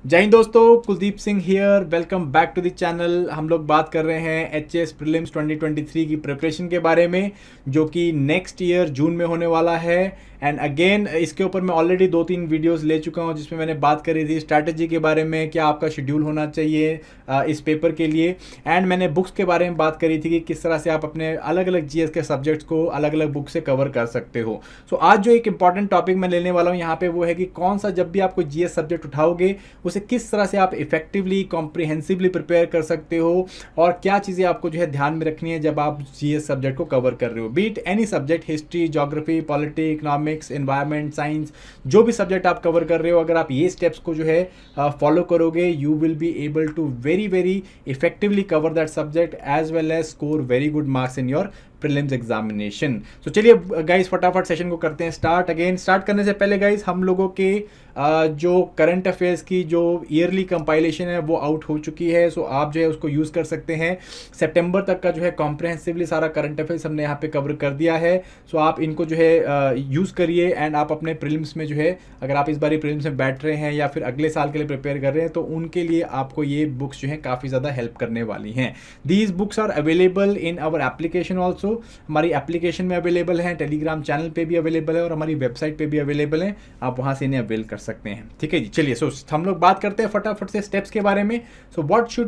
जय हिंद दोस्तों, Kuldeep Singh here. Welcome back to the channel. हम लोग बात कर रहे हैं एचएस प्रीलिम्स 2023 की प्रिपरेशन के बारे में, जो कि नेक्स्ट ईयर जून में होने वाला है। एंड अगेन इसके ऊपर मैं ऑलरेडी 2-3 वीडियोस ले चुका हूं, जिसमें मैंने बात करी थी स्ट्रैटेजी के बारे में, क्या आपका शेड्यूल होना चाहिए इस पेपर के लिए। एंड मैंने बुक्स के बारे में बात करी थी कि किस तरह से आप अपने अलग अलग जीएस के सब्जेक्ट्स को अलग अलग बुक से कवर कर सकते हो। सो आज जो एक इंपॉर्टेंट टॉपिक मैं लेने वाला हूँ यहाँ पे, वो है कि कौन सा जब भी आपको जीएस सब्जेक्ट उठाओगे उसे किस तरह से आप इफेक्टिवली कॉम्प्रिहेंसिवली प्रिपेयर कर सकते हो, और क्या चीज़ें आपको जो है ध्यान में रखनी है जब आप जीएस सब्जेक्ट को कवर कर रहे हो। Beat any subject, history, geography, polity, economics, environment, science, जो भी सब्जेक्ट आप कवर कर रहे हो, अगर आप ये स्टेप्स को जो है फॉलो करोगे, you will be able to very effectively cover that subject as well as score very good marks in your prelims examination. तो चलिए गाइस, फटाफट सेशन को करते हैं स्टार्ट। अगेन स्टार्ट करने से पहले गाइस, हम लोगों के जो करंट अफेयर्स की जो ईयरली कंपाइलेशन है वो आउट हो चुकी है। सो आप जो है उसको यूज़ कर सकते हैं। सितंबर तक का जो है कॉम्प्रहेंसिवली सारा करंट अफेयर्स हमने यहाँ पे कवर कर दिया है। सो आप इनको जो है यूज़ करिए, एंड आप अपने प्रीलिम्स में जो है, अगर आप इस बार प्रीलिम्स में बैठ रहे हैं या फिर अगले साल के लिए प्रिपेयर कर रहे हैं, तो उनके लिए आपको ये बुक्स जो है काफ़ी ज़्यादा हेल्प करने वाली हैं। These books are available in our application also. हमारी एप्लीकेशन में अवेलेबल है, टेलीग्राम चैनल पे भी अवेलेबल है, और हमारी वेबसाइट पे भी अवेलेबल है। आप वहाँ से इन्हें अवेल कर सकते हैं। ठीक है जी, चलिए सो हम लोग बात करते हैं फटाफट से स्टेप्स के बारे में। So what should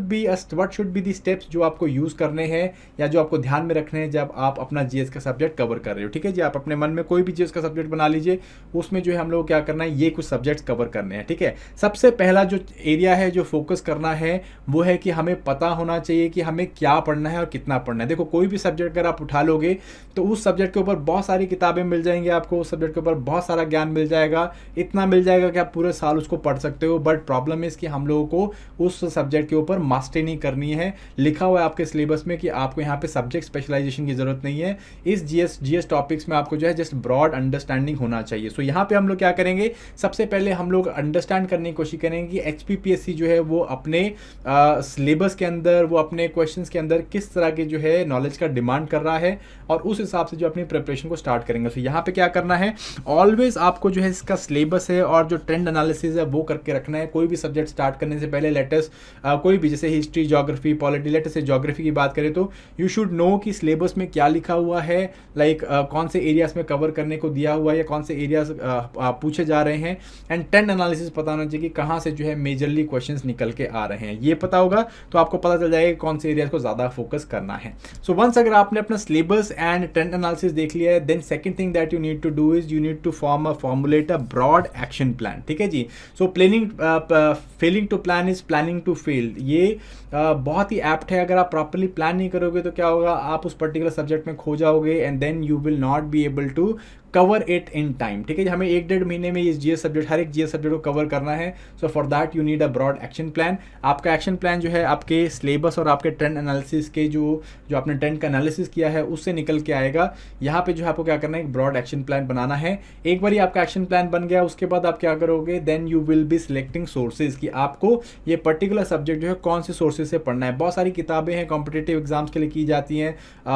be the steps जो आपको यूज़ करने हैं या जो आपको ध्यान में रखने हैं जब आप अपना जीएस का सब्जेक्ट कवर कर रहे हो। ठीक है जी, आप अपने मन में कोई भी जीएस का सब्जेक्ट बना लीजिए, उसमें जो है हम लोग क्या करना है, ये कुछ सब्जेक्ट्स कवर करने हैं। ठीक है, सबसे पहला जो एरिया है जो फोकस करना है वो है कि हमें पता होना चाहिए कि हमें क्या पढ़ना है और कितना पढ़ना है। देखो, कोई भी सब्जेक्ट अगर आप उठा लोगे तो उस सब्जेक्ट के ऊपर बहुत सारी किताबें मिल जाएंगी आपको, उस सब्जेक्ट के ऊपर बहुत सारा ज्ञान मिल जाएगा, इतना मिल जाएगा कि आप पूरे साल उसको पढ़ सकते हो। बट प्रॉब्लम इस कि हम लोगों को उस सब्जेक्ट के ऊपर मास्टरी नहीं करनी है। लिखा हुआ है आपके सिलेबस में कि आपको यहाँ पे सब्जेक्ट स्पेशलाइजेशन की जरूरत नहीं है। इस जीएस टॉपिक्स में आपको जो है जस्ट ब्रॉड अंडरस्टैंडिंग होना चाहिए। सो यहाँ पे हम लोग क्या करेंगे, सबसे पहले हम लोग अंडरस्टैंड करने की कोशिश करेंगे कि एचपीपीएससी जो है वो अपने सिलेबस के अंदर, वो अपने क्वेश्चंस के अंदर किस तरह के जो है नॉलेज का डिमांड कर रहा है, और उस हिसाब से जो अपनी प्रिपरेशन को स्टार्ट करेंगे। सो यहाँ पे क्या करना है, ऑलवेज आपको जो है इसका सिलेबस है और जो ट्रेंड एनालिसिस है वो करके रखना है। कोई भी सब्जेक्ट स्टार्ट करने से पहले लेटेस्ट कोई भी, जैसे हिस्ट्री, ज्योग्राफी, पॉलिटी, लेटेस्ट से ज्योग्राफी की बात करें तो यू शुड नो कि सिलेबस में क्या लिखा हुआ है, लाइक कौन से एरियाज में कवर करने को दिया हुआ है या कौन से एरियाज पूछे जा रहे हैं। एंड ट्रेंड एनालिसिस पता होना चाहिए कि कहाँ से जो है मेजरली क्वेश्चंस निकल के आ रहे हैं। ये पता होगा तो आपको पता चल जाएगा कौन से एरियाज को ज़्यादा फोकस करना है। सो वंस अगर आपने अपना सिलेबस एंड ट्रेंड एनालिसिस देख लिया है, then second thing that you need to do is you need to formulate a broad action plan. ठीक है जी, so planning failing to plan is planning to fail. ये बहुत ही एप्ट है। अगर आप प्रॉपरली प्लान नहीं करोगे तो क्या होगा, आप उस पर्टिकुलर सब्जेक्ट में खो जाओगे, and then you will not be able to cover it in time. ठीक है, हमें 1-1.5 महीने में इस जीएस सब्जेक्ट, हर एक जीएस सब्जेक्ट को कवर करना है। So for that you need a broad action plan. आपका एक्शन प्लान जो है आपके सिलेबस और आपके ट्रेंड एनालिसिस के जो आपने ट्रेंड का एनालिसिस किया है उससे निकल के आएगा। यहाँ पे जो है आपको क्या करना है, एक ब्रॉड एक्शन प्लान बनाना है। एक बार आपका एक्शन प्लान बन गया, उसके बाद आप क्या करोगे, then you will be selecting sources कि आपको ये पर्टिकुलर सब्जेक्ट जो है कौन से सोर्सेज से पढ़ना है। बहुत सारी किताबें हैं कॉम्पिटेटिव एग्जाम्स के लिए की जाती हैं,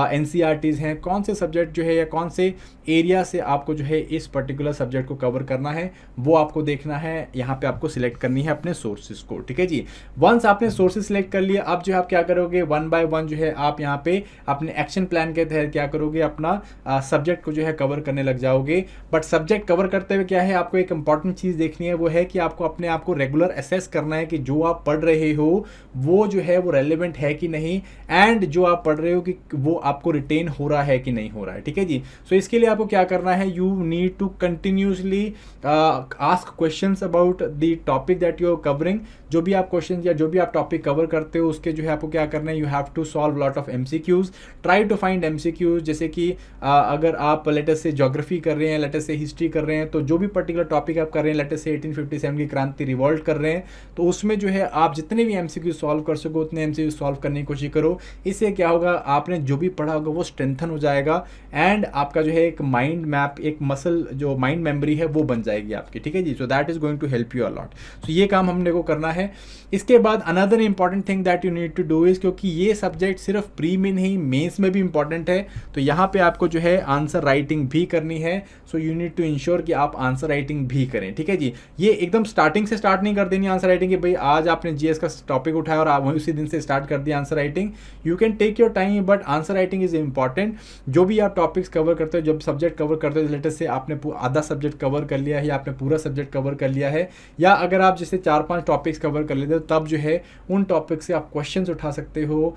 एनसीईआरटीज हैं। कौन से सब्जेक्ट जो है या कौन से एरिया से आपको जो है इस पर्टिकुलर सब्जेक्ट को कवर करना है वो आपको देखना है। यहाँ पे आपको सिलेक्ट करनी है अपने सोर्सेज को। ठीक है जी, वंस आपने सोर्सेज सिलेक्ट कर लिया, अब जो है आप क्या करोगे, 1 बाय 1 जो है आप यहाँ पे अपने एक्शन प्लान के तहत क्या करोगे, अपना सब्जेक्ट को जो है कवर करने लग जाओगे। बट सब्जेक्ट कवर करते हुए क्या है, आपको एक इंपॉर्टेंट चीज़ देखनी है, वो है कि आपको अपने आप को रेगुलर असेस करना है कि जो आप पढ़ रहे हो वो जो है वो रेलिवेंट है कि नहीं, एंड जो आप पढ़ रहे हो कि वो आपको रिटेन हो रहा है कि नहीं हो रहा है। ठीक है जी, सो इसके लिए आपको क्या करना है, you need to continuously ask questions about the topic that you are covering. जो भी आप क्वेश्चन या जो भी आप टॉपिक कवर करते हो उसके जो है आपको क्या करना है, you have to solve lot of MCQs. Try to find MCQs, जैसे कि अगर आप लेटेस्ट से ज्योग्राफी कर रहे हैं, लेटेस्ट से हिस्ट्री कर रहे हैं, तो जो भी पर्टिकुलर टॉपिक आप कर रहे हैं, लेटेस्ट से 1857 की क्रांति, रिवॉल्ट कर रहे हैं, तो उसमें जो है आप जितने भी एमसीक्यू सॉल्व कर सको उतने एमसीक्यू सॉल्व करने की कोशिश करो। इससे क्या होगा, आपने जो भी पढ़ा होगा वो स्ट्रेंथन हो जाएगा, एंड आपका जो है एक माइंड मैप आप एक मसल जो माइंड मेमोरी है वो बन जाएगी आपकी, ठीक है जी। So that is going to help you a lot. So ये काम हमने को करना है। इसके बाद another important thing that you need to do is, क्योंकि ये सब्जेक्ट सिर्फ प्री में नहीं मेंस में भी इंपॉर्टेंट है, तो यहाँ पे आपको जो है आंसर राइटिंग भी करनी है। So you need to ensure कि आप आंसर राइटिंग भी करें, ठीक है जी। ये एकदम स्टार्टिंग से स्टार्ट नहीं कर देनी आंसर राइटिंग कि भाई आज आपने जीएस का टॉपिक उठाया और आप वही उसी दिन से स्टार्ट कर दिया answer writing. You can take your time, but answer writing is important. जो भी आप टॉपिक्स कवर करते हो, जब सब्जेक्ट कवर करते हो, लेटेस्ट से आपने आधा सब्जेक्ट कवर कर लिया है या आपने पूरा सब्जेक्ट कवर कर लिया है, या अगर आप जैसे 4-5 टॉपिक्स कवर कर लेते हो, तब जो है उन टॉपिक से आप क्वेश्चंस उठा सकते हो,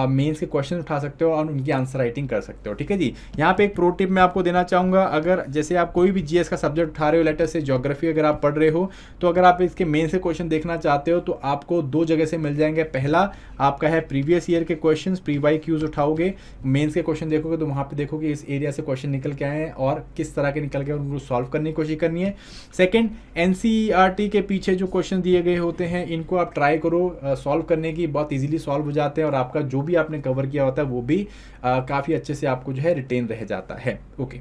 मेंस के क्वेश्चन उठा सकते हो और उनकी आंसर राइटिंग कर सकते हो, ठीक है जी। यहाँ पे एक प्रो टिप मैं आपको देना चाहूँगा, अगर जैसे आप कोई भी जीएस का सब्जेक्ट उठा रहे हो, लेटेस्ट से ज्योग्राफी अगर आप पढ़ रहे हो, तो अगर आप इसके मेन से क्वेश्चन देखना चाहते हो तो आपको 2 जगह से मिल जाएंगे। पहला आपका है प्रीवियस ईयर के क्वेश्चंस, प्री वाई क्यूज उठाओगे, मेंस के क्वेश्चन देखोगे तो वहाँ पे देखोगे इस एरिया से क्वेश्चन निकल के आए हैं और किस तरह के निकल के उनको सॉल्व करने की कोशिश करनी है। सेकंड, एनसीईआरटी के पीछे जो क्वेश्चन दिए गए होते हैं इनको आप ट्राई करो सॉल्व करने की, बहुत इजीली सॉल्व हो जाते हैं और आपका जो भी आपने कवर किया होता है वो भी काफ़ी अच्छे से आपको जो है रिटेन रह जाता है। Okay,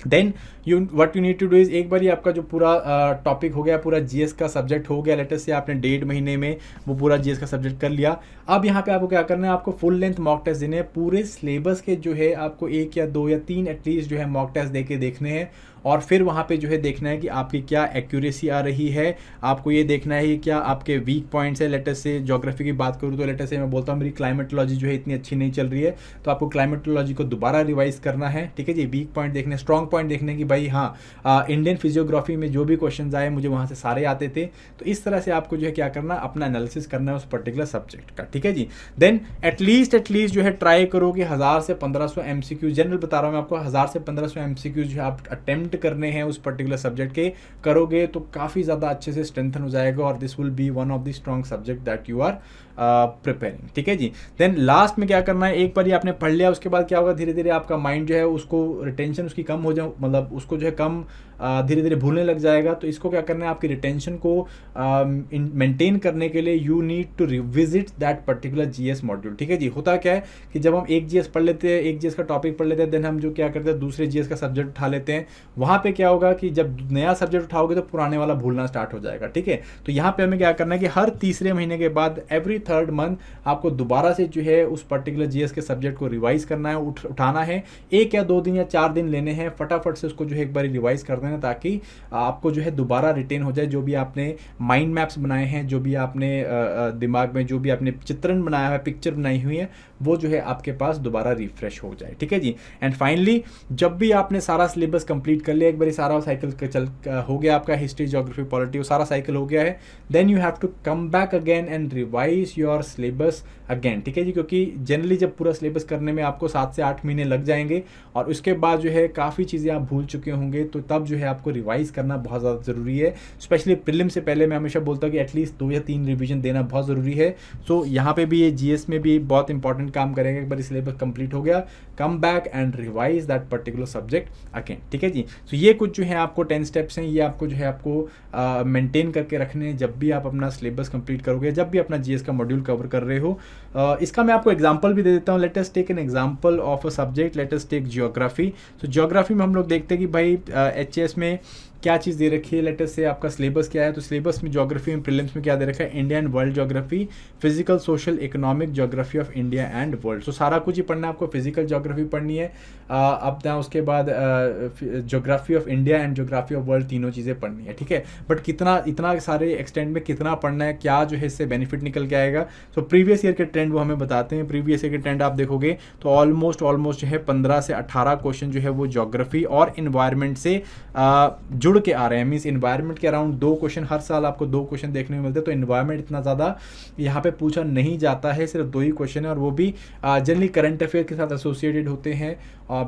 then what you need to do is, एक बार ही आपका जो पूरा टॉपिक हो गया, पूरा जीएस का सब्जेक्ट हो गया, लेटेस्ट से आपने 1.5 महीने में वो पूरा जीएस का सब्जेक्ट कर लिया। अब यहाँ पे आपको क्या करना है, आपको फुल लेंथ मॉक टेस्ट देने हैं। पूरे सिलेबस के जो है आपको 1 या 2 या 3 एटलीस्ट जो है मॉक टेस्ट देके देखने हैं और फिर वहाँ पे जो है देखना है कि आपकी क्या एक्यूरेसी आ रही है। आपको ये देखना है कि क्या आपके वीक पॉइंट्स है। लेटेस्ट से ज्योग्राफी की बात करूँ तो लेटेस्ट से मैं बोलता हूँ मेरी क्लाइमेटोलॉजी जो है इतनी अच्छी नहीं चल रही है, तो आपको क्लाइमेटोलॉजी को दोबारा रिवाइज करना है, ठीक है जी। वीक पॉइंट देखने, स्ट्रॉन्ग पॉइंट देखने की भाई हाँ इंडियन फिजियोग्राफी में जो भी क्वेश्चन आए मुझे वहाँ से सारे आते थे, तो इस तरह से आपको जो है क्या करना, अपना एनालिसिस करना है उस पर्टिकुलर सब्जेक्ट का, ठीक है जी। देन एटलीस्ट जो है ट्राई करो कि 1000 से 1500 MCQ, जनरल बता रहा हूँ मैं आपको, 1000 से 1500 MCQ जो है आप अटेम्प्ट करने हैं उस पर्टिकुलर सब्जेक्ट के, करोगे तो काफ़ी ज़्यादा अच्छे से स्ट्रेंथन हो जाएगा और this will be one of the strong subject that you are preparing, ठीक है जी। देन लास्ट में क्या करना है, एक बार ही आपने पढ़ लिया उसके बाद क्या होगा, धीरे धीरे आपका माइंड जो है उसको रिटेंशन उसकी कम हो जाए, मतलब उसको जो है कम धीरे धीरे भूलने लग जाएगा। तो इसको क्या करना है, आपकी रिटेंशन को मेंटेन करने के लिए you need to revisit that particular GS module, ठीक है जी। होता क्या है कि जब हम एक जीएस पढ़ लेते हैं, एक जीएस का टॉपिक पढ़ लेते हैं, देन हम जो क्या करते हैं दूसरे जीएस का सब्जेक्ट उठा लेते हैं। वहाँ पे क्या होगा कि जब नया सब्जेक्ट उठाओगे तो पुराने वाला भूलना स्टार्ट हो जाएगा, ठीक है। तो यहाँ पे हमें क्या करना है कि हर तीसरे महीने के बाद एवरी 3rd मंथ आपको दोबारा से जो है उस पर्टिकुलर जीएस के सब्जेक्ट को रिवाइज करना है, उठाना है। 1 या 2 दिन या 4 दिन लेने हैं, फटाफट से उसको जो है एक बार रिवाइज कर देना, ताकि आपको जो है दोबारा रिटेन हो जाए। जो भी आपने माइंड मैप्स बनाए हैं, जो भी आपने दिमाग में जो भी आपने चित्रण बनाया है, पिक्चर बनाई हुई है, वो जो है आपके पास दोबारा रिफ्रेश हो जाए, ठीक है जी। एंड फाइनली जब भी आपने सारा सिलेबस कंप्लीट कर लिया, एक बार सारा साइकिल हो गया आपका, हिस्ट्री ज्योग्राफी पॉलिटी वो सारा साइकिल हो गया है, then you have to come back again and revise your syllabus again, ठीक है जी। क्योंकि जनरली जब पूरा सिलेबस करने में आपको 7 से 8 महीने लग जाएंगे और उसके बाद जो है काफ़ी चीज़ें आप भूल चुके होंगे, तो तब जो है आपको रिवाइज करना बहुत ज़्यादा ज़रूरी है। स्पेशली प्रीलिम से पहले मैं हमेशा बोलता हूँ कि एटलीस्ट 2 या 3 रिवीजन देना बहुत ज़रूरी है। सो यहाँ पे भी ये जीएस में भी बहुत इंपॉर्टेंट काम करेंगे। एक बार सिलेबस कंप्लीट हो गया, come back and revise that particular subject again, ठीक है जी। सो ये कुछ जो है आपको 10 स्टेप्स हैं, ये आपको जो है आपको मेंटेन करके रखने हैं जब भी आप अपना सिलेबस कंप्लीट करोगे, जब भी अपना जीएस का मॉड्यूल कवर कर रहे हो। इसका मैं आपको एग्जांपल भी दे देता हूँ। Let us take an example of a subject, let us take geography. तो ज्योग्राफी में हम लोग देखते हैं कि भाई एचएस में क्या चीज़ दे रखी है, लेटेस्ट से आपका सिलेबस क्या है। तो सिलेबस में ज्योग्राफी में प्रीलिम्स में क्या दे रखा है, India and world geography, physical social economic geography of India and world. So सारा कुछ ही पढ़ना है आपको। फिजिकल ज्योग्राफी पढ़नी है, अब उसके बाद geography of India and geography of world, तीनों चीज़ें पढ़नी है, ठीक है। बट इतना सारे एक्सटेंड में कितना पढ़ना है, क्या जो है इससे बेनिफिट निकल के आएगा। सो प्रीवियस ईयर के ट्रेंड वो हमें बताते हैं। प्रीवियस ईयर के ट्रेंड आप देखोगे तो ऑलमोस्ट जो है 15 से 18 क्वेश्चन जो है वो ज्योग्राफी और इन्वायरमेंट से जुड़ के आ रहे हैं। मीन्स इन्वायरमेंट के अराउंड 2 क्वेश्चन, हर साल आपको 2 क्वेश्चन देखने को मिलते हैं। तो इन्वायरमेंट इतना ज़्यादा यहाँ पे पूछा नहीं जाता है, सिर्फ 2 ही क्वेश्चन है और वो भी जनरली करंट अफेयर के साथ एसोसिएटेड होते हैं।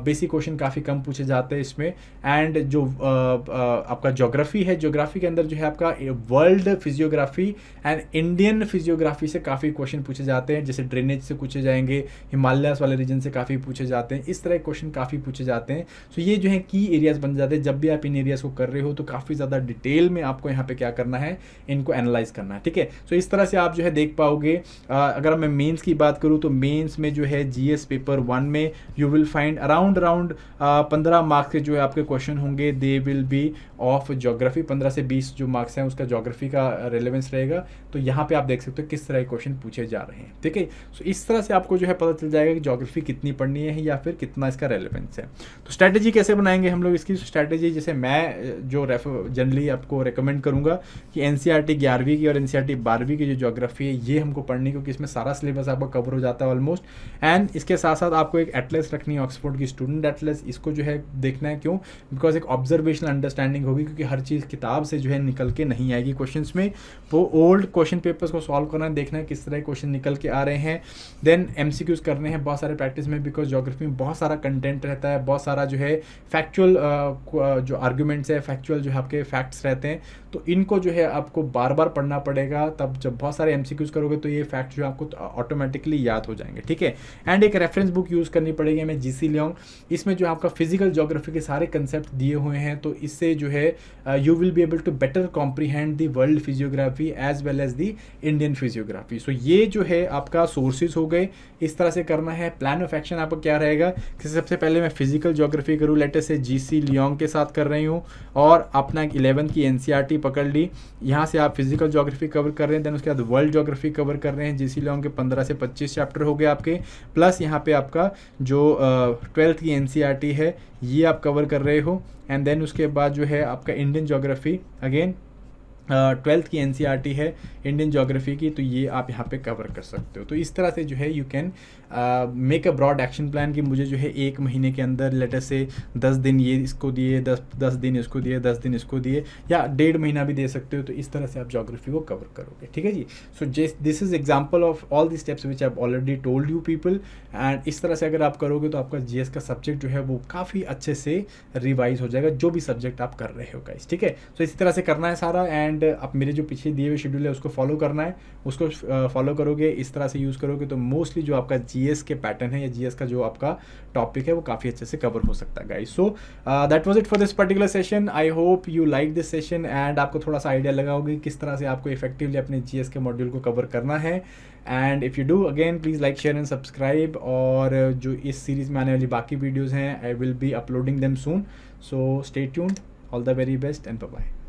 बेसिक क्वेश्चन काफ़ी कम पूछे जाते हैं इसमें। एंड जो आपका ज्योग्राफी है, ज्योग्राफी के अंदर जो है आपका world physiography and Indian physiography से काफ़ी क्वेश्चन पूछे जाते हैं। जैसे ड्रेनेज से पूछे जाएंगे, हिमालयास वाले रीजन से काफ़ी पूछे जाते हैं, इस तरह के क्वेश्चन काफ़ी पूछे जाते हैं। सो ये जो है की एरियाज बन जाते हैं। जब भी आप इन एरियाज को कर रहे हो तो काफ़ी ज़्यादा डिटेल में आपको यहाँ पे क्या करना है, इनको एनालाइज करना है, ठीक है। सो इस तरह से आप जो है देख पाओगे। अगर मैं मेंस की बात करूँ तो मेंस में जो है जीएस पेपर 1 में you will find around 15 marks के जो है आपके क्वेश्चन होंगे, they will be of geography. 15 से 20 जो मार्क्स हैं उसका ज्योग्राफी का रेलेवेंस रहेगा। तो यहाँ पे आप देख सकते हो किस तरह के क्वेश्चन पूछे जा रहे हैं, ठीक है। सो इस तरह से आपको जो है पता चल जाएगा कि ज्योग्राफी कितनी पढ़नी है या फिर कितना इसका रेलेवेंस है। तो स्ट्रैटेजी कैसे बनाएंगे हम लोग इसकी? स्ट्रैटेजी जैसे मैं जो जनरली आपको रिकमेंड करूँगा कि एनसीईआरटी 11वीं की और एनसीईआरटी 12वीं की जो ज्योग्राफी है ये हमको पढ़नी, क्योंकि इसमें सारा सिलेबस आपका कवर हो जाता है ऑलमोस्ट। एंड इसके साथ साथ आपको एक एटलस रखनी है, ऑक्सफोर्ड की स्टूडेंट एटलस। इसको जो है देखना है, क्यों? बिकॉज एक ऑब्जर्वेशनल अंडरस्टैंडिंग होगी, क्योंकि हर चीज़ किताब से जो है निकल के नहीं आएगी क्वेश्चंस में। वो ओल्ड क्वेश्चन पेपर्स को सॉल्व करना है, देखना है किस तरह क्वेश्चन निकल के आ रहे हैं। देन एमसीक्यूज करने हैं बहुत सारे प्रैक्टिस में, बिकॉज ज्योग्राफी में बहुत सारा कंटेंट रहता है, बहुत सारा जो है फैक्चुअल जो आर्ग्यूमेंट्स है, फैक्चुअल जो है आपके फैक्ट्स रहते हैं, तो इनको जो है आपको बार बार पढ़ना पड़ेगा। तब जब बहुत सारे एमसीक्यूज करोगे तो ये फैक्ट जो आपको ऑटोमेटिकली याद हो जाएंगे, ठीक है। एंड एक रेफरेंस बुक यूज़ करनी पड़ेगी हमें, जीसी लियोंग। इसमें जो आपका फिजिकल ज्योग्राफी के सारे कंसेप्ट दिए हुए हैं, तो इससे जो है you will be able to better comprehend the world physiography as well as the Indian physiography. So ये जो है आपका सोर्सेज हो गए, इस तरह से करना है। प्लान ऑफ एक्शन आपका क्या रहेगा कि सबसे पहले मैं फिजिकल ज्योग्राफी करूँ, लेटेस्ट से जीसी लियोंग के साथ कर रही हूँ, और अपना 11th की एनसीईआरटी पकड़ ली। यहाँ से आप फिजिकल ज्योग्राफी कवर कर रहे हैं, देन उसके बाद वर्ल्ड ज्योग्राफी कवर कर रहे हैं। जीसी लियोंग के 15 से 25 चैप्टर हो गए आपके, प्लस यहाँ पे आपका जो 12th की एनसीईआरटी है ये आप कवर कर रहे हो। एंड देन उसके बाद जो है आपका इंडियन ज्योग्राफी, अगेन 12th की एनसीईआरटी है इंडियन ज्योग्राफी की, तो ये आप यहाँ पे कवर कर सकते हो। तो इस तरह से जो है you can make a broad action plan कि मुझे जो है 1 महीने के अंदर लेटर से 10 दिन ये इसको दिए, 10 दिन इसको दिए, 10 दिन इसको दिए, या 1.5 महीना भी दे सकते हो। तो इस तरह से आप ज्योग्राफी को कवर करोगे, ठीक है जी। So this is example of all the steps which I have already told you people. And इस तरह से अगर आप करोगे तो आपका जीएस का सब्जेक्ट जो है वो काफ़ी अच्छे से रिवाइज हो जाएगा, जो भी सब्जेक्ट आप कर रहे हो गाइस, ठीक है। सो इसी तरह से करना है सारा। एंड आप मेरे जो पीछे दिए हुए शेड्यूल है उसको फॉलो करना है, उसको फॉलो करोगे, इस तरह से यूज़ करोगे तो मोस्टली जो आपका जीएस के पैटर्न है या जीएस का जो आपका टॉपिक है वो काफ़ी अच्छे से कवर हो सकता है guys. So that was it for this particular session. I hope you like this session and आपको थोड़ा सा आइडिया लगा होगा किस तरह से आपको इफेक्टिवली अपने जीएस के मॉड्यूल को कवर करना है। And if you do, again please like, share and subscribe. और जो इस सीरीज़ में आने वाली बाकी वीडियोज़ हैं, I will be uploading them soon. So stay tuned, all the very best and bye bye.